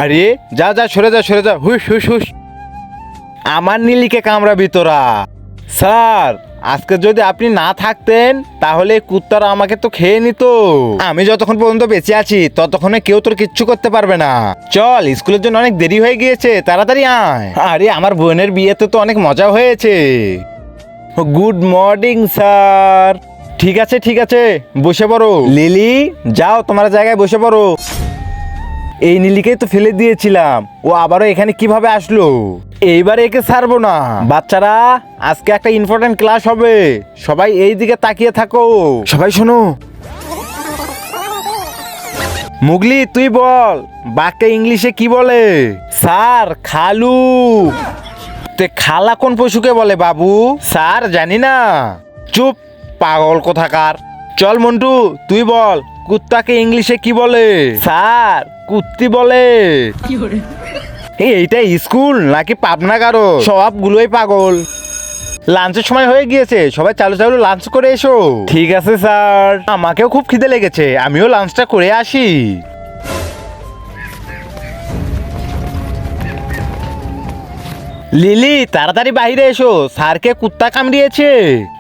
আরে যা যা সরে যা সরে যা, হুস হুস হুস। আমার নীলিকে কামড়াবি তোরা। স্যার, আজকে যদি আপনি না থাকতেন তাহলে এই কুত্তারা আমাকে তো খেয়ে নিত। আমি যতক্ষণ পর্যন্ত বেঁচে আছি ততক্ষণে কেউ তোর কিচ্ছু করতে পারবে না। চল, স্কুলের জন্য অনেক দেরি হয়ে গিয়েছে, তাড়াতাড়ি আয়। আরে আমার বোনের বিয়েতে তো অনেক মজা হয়েছে। Good morning sir. ঠিক আছে ঠিক আছে, বসে পড়ো। লিলি, যাও তোমার জায়গায় বসে পড়ো। এই নীলিকেই তো ফেলে দিয়েছিলাম, ও আবারও এখানে কিভাবে আসলো? এইবারে একে ছাড়বো না। বাচ্চারা, আজকে একটা ইম্পর্টেন্ট ক্লাস হবে, সবাই এই দিকে তাকিয়ে থাকো। সবাই শোনো। মুগলি, তুই বল বাঘকে ইংলিশে কি বলে? স্যার, খালু। তে খালা কোন পশুকে বলে বাবু? স্যার, জানি না। চুপ, পাগল কোথাকার। চল মন্টু, তুই বল কুত্তাকে ইংলিশে কি বলে? স্যার, কুত্তি বলে। এইটা স্কুল নাকি পাবনা কারো? সবগুলোই পাগল। লাঞ্চের সময় হয়ে গিয়েছে, সবাই চালু চালু লাঞ্চ করে এসো। ঠিক আছে স্যার, আমাকেও খুব খিদে লেগেছে, আমিও লাঞ্চটা করে আসি। লিলি, তাড়াতাড়ি বাইরে এসো, স্যারকে কুত্তা কামড়িয়েছে।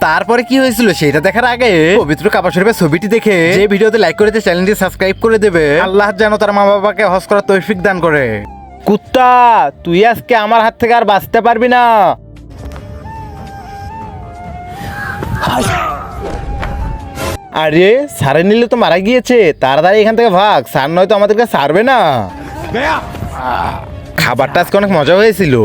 তারপরে কি হয়েছিল সেটা দেখার আগে পবিত্র কাবা শরীফের ছবিটি দেখে যে ভিডিওতে লাইক করে দিয়ে চ্যানেলটি সাবস্ক্রাইব করে দেবে। আল্লাহ যেন তার মা বাবাকে হজ করার তৌফিক দান করে। কুত্তা, তুই আজকে আমার হাত থেকে আর বাঁচতে পারবি না। আরে স্যারে নিলে তো মারা গিয়েছে, তাড়াতাড়ি এখান থেকে ভাগ, স্যার নয়তো আমাদেরকে ছাড়বে না। খাবারটা আজকে অনেক মজা হয়েছিল।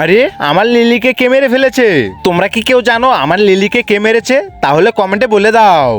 আরে আমার লিলিকে কে মেরে ফেলেছে? তোমরা কি কেউ জানো আমার লিলিকে কে মেরেছে? তাহলে কমেন্টে বলে দাও।